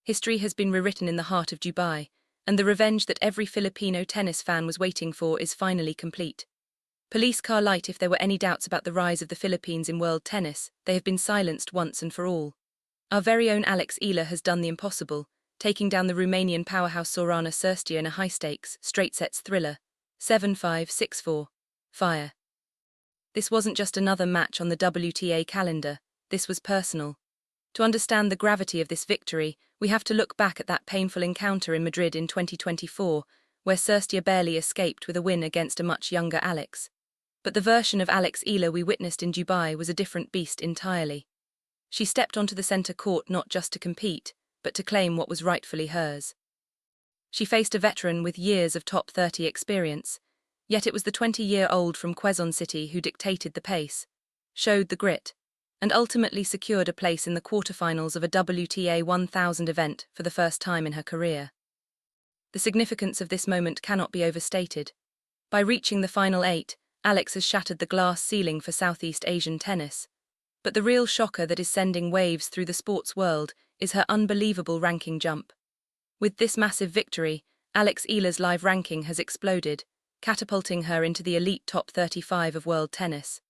History has been rewritten in the heart of Dubai, and the revenge that every Filipino tennis fan was waiting for is finally complete. Police car light if there were any doubts about the rise of the Philippines in world tennis, they have been silenced once and for all. Our very own Eala has done the impossible, taking down the Romanian powerhouse Sorana Cirstea in a high-stakes, straight-sets thriller, 7-5, 6-4. Fire. This wasn't just another match on the WTA calendar, this was personal. To understand the gravity of this victory, we have to look back at that painful encounter in Madrid in 2024, where Cirstea barely escaped with a win against a much younger Alex. But the version of Eala we witnessed in Dubai was a different beast entirely. She stepped onto the centre court not just to compete, but to claim what was rightfully hers. She faced a veteran with years of top 30 experience, yet it was the 20-year-old from Quezon City who dictated the pace, showed the grit, and ultimately secured a place in the quarterfinals of a WTA 1000 event for the first time in her career. The significance of this moment cannot be overstated. By reaching the final 8, Alex has shattered the glass ceiling for Southeast Asian tennis. But the real shocker that is sending waves through the sports world is her unbelievable ranking jump. With this massive victory, Eala's live ranking has exploded, catapulting her into the elite top 35 of world tennis.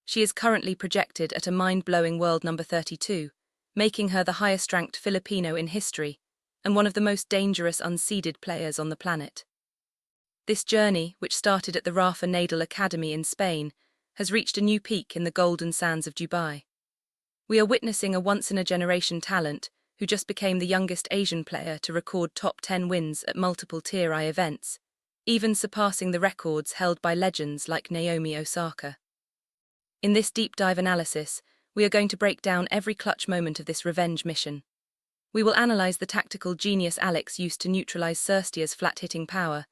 She is currently projected at a mind-blowing world number 32, making her the highest-ranked Filipino in history and one of the most dangerous unseeded players on the planet. This journey, which started at the Rafa Nadal Academy in Spain, has reached a new peak in the golden sands of Dubai. We are witnessing a once-in-a-generation talent who just became the youngest Asian player to record top 10 wins at multiple Tier I events, even surpassing the records held by legends like Naomi Osaka. In this deep dive analysis, we are going to break down every clutch moment of this revenge mission. We will analyze the tactical genius Alex used to neutralize Cirstea's flat-hitting power,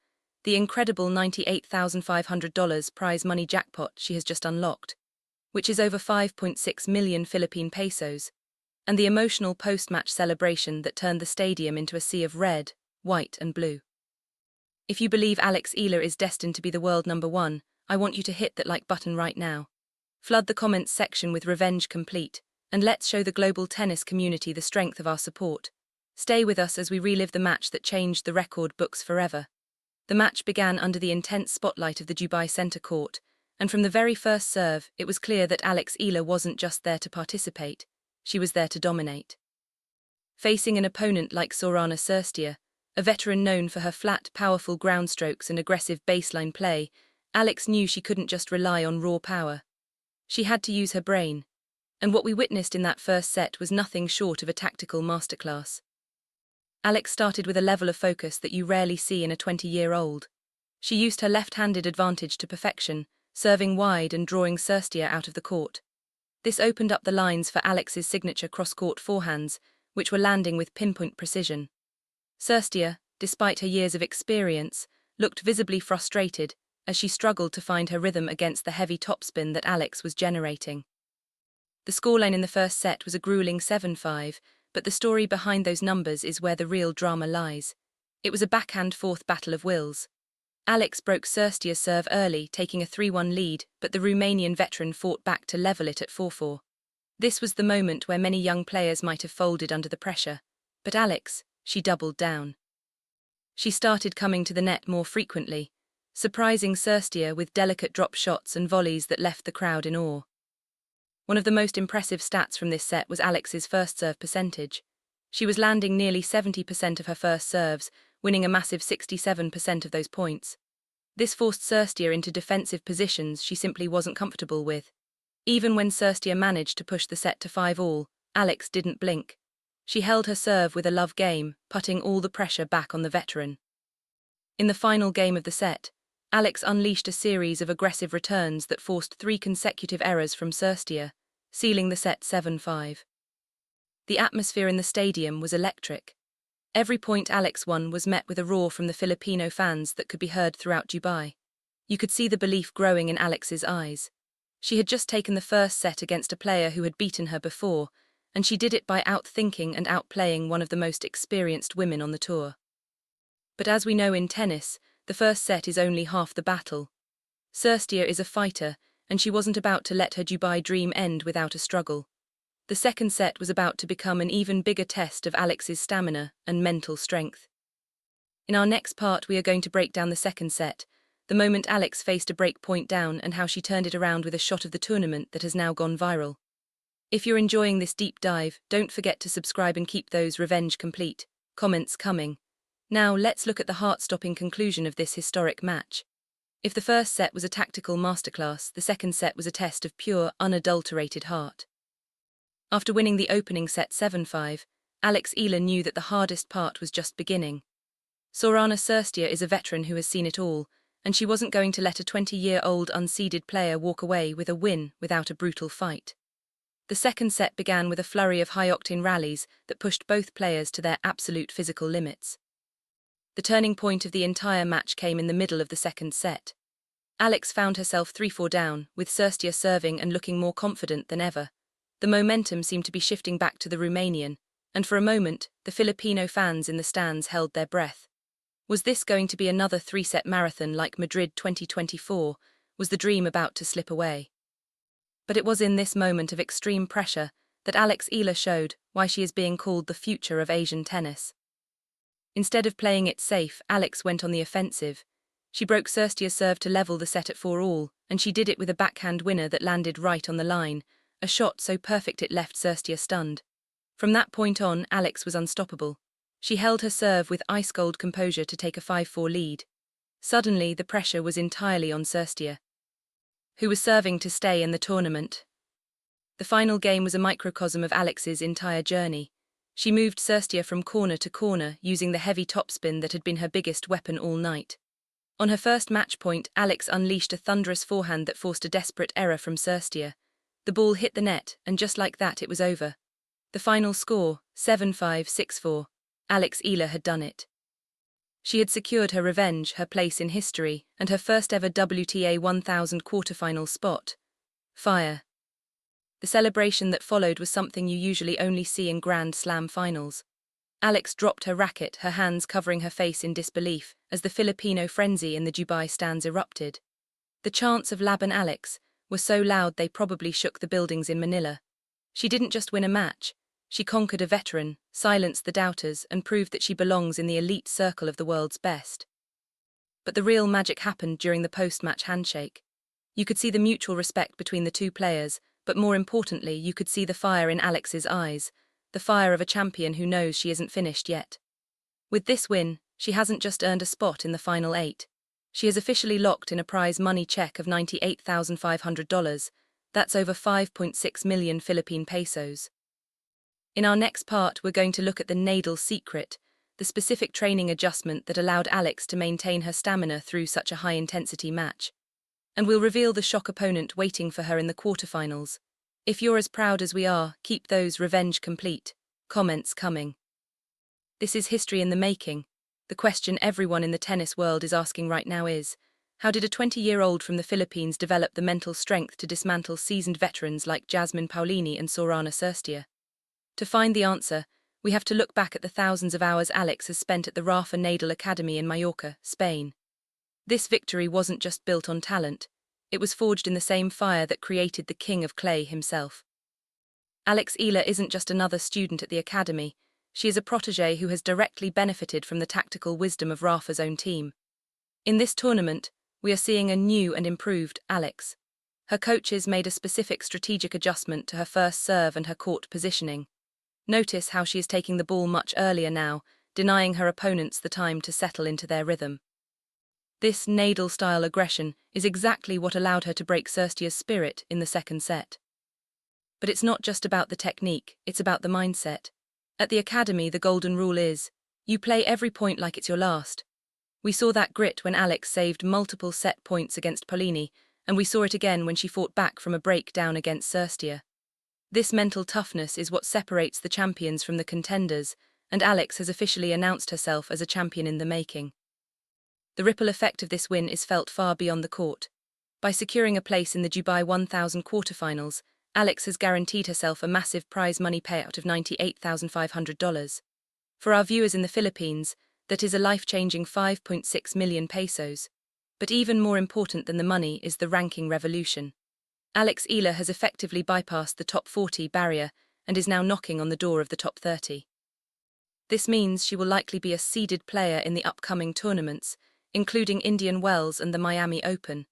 the incredible $98,500 prize money jackpot she has just unlocked, which is over 5.6 million Philippine pesos, and the emotional post-match celebration that turned the stadium into a sea of red, white and blue. If you believe Eala is destined to be the world number 1, I want you to hit that like button right now. Flood the comments section with revenge complete, and let's show the global tennis community the strength of our support. Stay with us as we relive the match that changed the record books forever. The match began under the intense spotlight of the Dubai centre court, and from the very first serve, it was clear that Eala wasn't just there to participate, she was there to dominate. Facing an opponent like Sorana Cirstea, a veteran known for her flat, powerful ground strokes and aggressive baseline play, Alex knew she couldn't just rely on raw power. She had to use her brain, and what we witnessed in that first set was nothing short of a tactical masterclass. Alex started with a level of focus that you rarely see in a 20-year-old. She used her left-handed advantage to perfection, serving wide and drawing Cirstea out of the court. This opened up the lines for Alex's signature cross-court forehands, which were landing with pinpoint precision. Cirstea, despite her years of experience, looked visibly frustrated as she struggled to find her rhythm against the heavy topspin that Alex was generating. The scoreline in the first set was a grueling 7-5, but the story behind those numbers is where the real drama lies. It was a backhand-forth battle of wills. Alex broke Cirstea's serve early, taking a 3-1 lead, but the Romanian veteran fought back to level it at 4-4. This was the moment where many young players might have folded under the pressure, but Alex, she doubled down. She started coming to the net more frequently, surprising Cirstea with delicate drop shots and volleys that left the crowd in awe. One of the most impressive stats from this set was Alex's first serve percentage. She was landing nearly 70% of her first serves, winning a massive 67% of those points. This forced Cirstea into defensive positions she simply wasn't comfortable with. Even when Cirstea managed to push the set to 5-all, Alex didn't blink. She held her serve with a love game, putting all the pressure back on the veteran. In the final game of the set, Alex unleashed a series of aggressive returns that forced 3 consecutive errors from Cirstea, sealing the set 7-5. The atmosphere in the stadium was electric. Every point Alex won was met with a roar from the Filipino fans that could be heard throughout Dubai. You could see the belief growing in Alex's eyes. She had just taken the first set against a player who had beaten her before, and she did it by outthinking and outplaying one of the most experienced women on the tour. But as we know in tennis, the first set is only half the battle. Cirstea is a fighter, and she wasn't about to let her Dubai dream end without a struggle. The second set was about to become an even bigger test of Alex's stamina and mental strength. In our next part, we are going to break down the second set, the moment Alex faced a break point down and how she turned it around with a shot of the tournament that has now gone viral. If you're enjoying this deep dive, don't forget to subscribe and keep those revenge complete comments coming. Now, let's look at the heart-stopping conclusion of this historic match. If the first set was a tactical masterclass, the second set was a test of pure, unadulterated heart. After winning the opening set 7-5, Eala knew that the hardest part was just beginning. Sorana Cirstea is a veteran who has seen it all, and she wasn't going to let a 20-year-old unseeded player walk away with a win without a brutal fight. The second set began with a flurry of high-octane rallies that pushed both players to their absolute physical limits. The turning point of the entire match came in the middle of the second set. Alex found herself 3-4 down, with Cirstea serving and looking more confident than ever. The momentum seemed to be shifting back to the Romanian, and for a moment, the Filipino fans in the stands held their breath. Was this going to be another 3-set marathon like Madrid 2024? Was the dream about to slip away? But it was in this moment of extreme pressure that Eala showed why she is being called the future of Asian tennis. Instead of playing it safe, Alex went on the offensive. She broke Cirstea's serve to level the set at 4-all, and she did it with a backhand winner that landed right on the line, a shot so perfect it left Cirstea stunned. From that point on, Alex was unstoppable. She held her serve with ice-cold composure to take a 5-4 lead. Suddenly, the pressure was entirely on Cirstea, who was serving to stay in the tournament. The final game was a microcosm of Alex's entire journey. She moved Cirstea from corner to corner using the heavy topspin that had been her biggest weapon all night. On her first match point, Alex unleashed a thunderous forehand that forced a desperate error from Cirstea. The ball hit the net, and just like that it was over. The final score, 7-5, 6-4. Eala had done it. She had secured her revenge, her place in history, and her first ever WTA 1000 quarterfinal spot. Fire. The celebration that followed was something you usually only see in Grand Slam finals. Alex dropped her racket, her hands covering her face in disbelief, as the Filipino frenzy in the Dubai stands erupted. The chants of Laban Alex were so loud they probably shook the buildings in Manila. She didn't just win a match. She conquered a veteran, silenced the doubters, and proved that she belongs in the elite circle of the world's best. But the real magic happened during the post-match handshake. You could see the mutual respect between the two players, but more importantly, you could see the fire in Alex's eyes, the fire of a champion who knows she isn't finished yet. With this win, she hasn't just earned a spot in the final 8. She is officially locked in a prize money check of $98,500. That's over 5.6 million Philippine pesos. In our next part, we're going to look at the Nadal secret, the specific training adjustment that allowed Alex to maintain her stamina through such a high-intensity match. And we'll reveal the shock opponent waiting for her in the quarterfinals. If you're as proud as we are, keep those revenge complete comments coming. This is history in the making. The question everyone in the tennis world is asking right now is, how did a 20-year-old from the Philippines develop the mental strength to dismantle seasoned veterans like Jasmine Paolini and Sorana Cirstea? To find the answer, we have to look back at the thousands of hours Alex has spent at the Rafa Nadal Academy in Mallorca, Spain. This victory wasn't just built on talent, it was forged in the same fire that created the King of Clay himself. Eala isn't just another student at the academy, she is a protégé who has directly benefited from the tactical wisdom of Rafa's own team. In this tournament, we are seeing a new and improved Alex. Her coaches made a specific strategic adjustment to her first serve and her court positioning. Notice how she is taking the ball much earlier now, denying her opponents the time to settle into their rhythm. This Nadal-style aggression is exactly what allowed her to break Cirstea's spirit in the second set. But it's not just about the technique, it's about the mindset. At the academy, the golden rule is, you play every point like it's your last. We saw that grit when Alex saved multiple set points against Paolini, and we saw it again when she fought back from a breakdown against Cirstea. This mental toughness is what separates the champions from the contenders, and Alex has officially announced herself as a champion in the making. The ripple effect of this win is felt far beyond the court. By securing a place in the Dubai 1000 quarterfinals, Alex has guaranteed herself a massive prize money payout of $98,500. For our viewers in the Philippines, that is a life-changing 5.6 million pesos. But even more important than the money is the ranking revolution. Eala has effectively bypassed the top 40 barrier and is now knocking on the door of the top 30. This means she will likely be a seeded player in the upcoming tournaments, including Indian Wells and the Miami Open,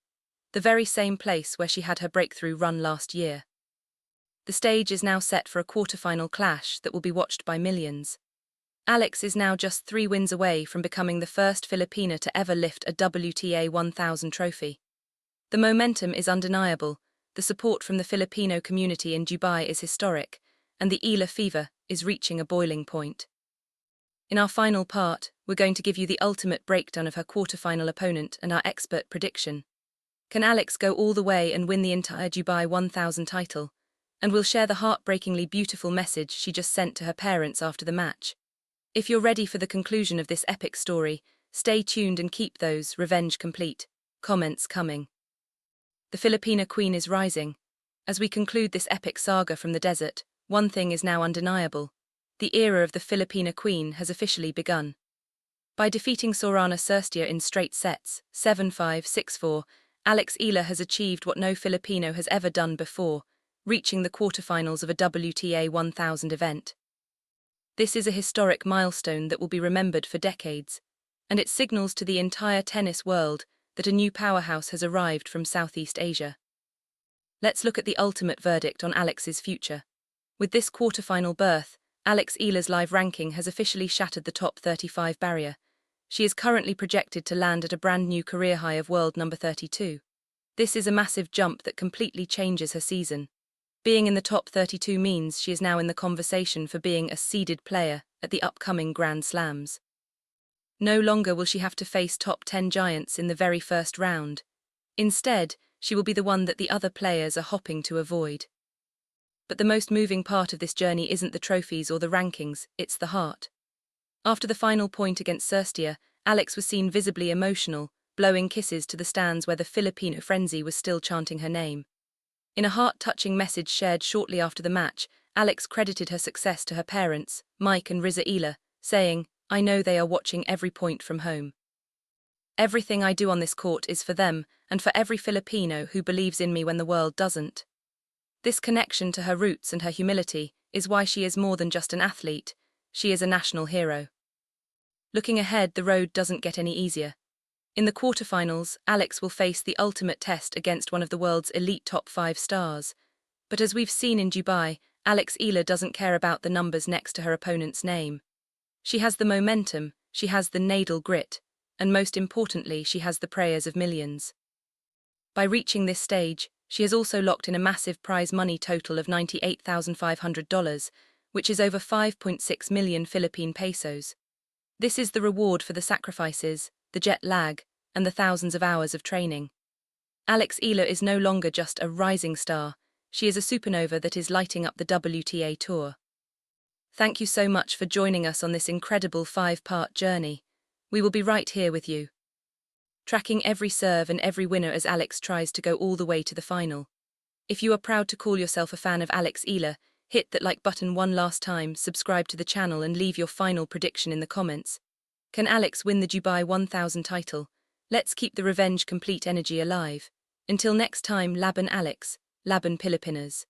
the very same place where she had her breakthrough run last year. The stage is now set for a quarterfinal clash that will be watched by millions. Alex is now just 3 wins away from becoming the first Filipina to ever lift a WTA 1000 trophy. The momentum is undeniable, the support from the Filipino community in Dubai is historic, and the Eala fever is reaching a boiling point. In our final part, we're going to give you the ultimate breakdown of her quarterfinal opponent and our expert prediction. Can Alex go all the way and win the entire Dubai 1000 title? And we'll share the heartbreakingly beautiful message she just sent to her parents after the match. If you're ready for the conclusion of this epic story, stay tuned and keep those revenge complete comments coming. The Filipina Queen is rising. As we conclude this epic saga from the desert, one thing is now undeniable. The era of the Filipina Queen has officially begun. By defeating Sorana Cirstea in straight sets, 7-5, 6-4, Alex Eala has achieved what no Filipino has ever done before, reaching the quarterfinals of a WTA 1000 event. This is a historic milestone that will be remembered for decades, and it signals to the entire tennis world that a new powerhouse has arrived from Southeast Asia. Let's look at the ultimate verdict on Alex's future. With this quarterfinal berth, Alex Eala's live ranking has officially shattered the top 35 barrier. She is currently projected to land at a brand new career high of world number 32. This is a massive jump that completely changes her season. Being in the top 32 means she is now in the conversation for being a seeded player at the upcoming Grand Slams. No longer will she have to face top 10 giants in the very first round. Instead, she will be the one that the other players are hopping to avoid. But the most moving part of this journey isn't the trophies or the rankings, it's the heart. After the final point against Cirstea, Alex was seen visibly emotional, blowing kisses to the stands where the Filipino frenzy was still chanting her name. In a heart-touching message shared shortly after the match, Alex credited her success to her parents, Mike and Riza Eala, saying, "I know they are watching every point from home. Everything I do on this court is for them and for every Filipino who believes in me when the world doesn't." This connection to her roots and her humility is why she is more than just an athlete, she is a national hero. Looking ahead, the road doesn't get any easier. In the quarterfinals, Alex will face the ultimate test against one of the world's elite top 5 stars. But as we've seen in Dubai, Alex Eala doesn't care about the numbers next to her opponent's name. She has the momentum, she has the natal grit, and most importantly, she has the prayers of millions. By reaching this stage, she has also locked in a massive prize money total of $98,500, which is over 5.6 million Philippine pesos. This is the reward for the sacrifices, the jet lag, and the thousands of hours of training. Alex Eala is no longer just a rising star, she is a supernova that is lighting up the WTA Tour. Thank you so much for joining us on this incredible 5-part journey. We will be right here with you, tracking every serve and every winner as Alex tries to go all the way to the final. If you are proud to call yourself a fan of Alex Eala, hit that like button one last time, subscribe to the channel and leave your final prediction in the comments. Can Alex win the Dubai 1000 title? Let's keep the revenge complete energy alive. Until next time, Laban Alex, Laban Pilipinas.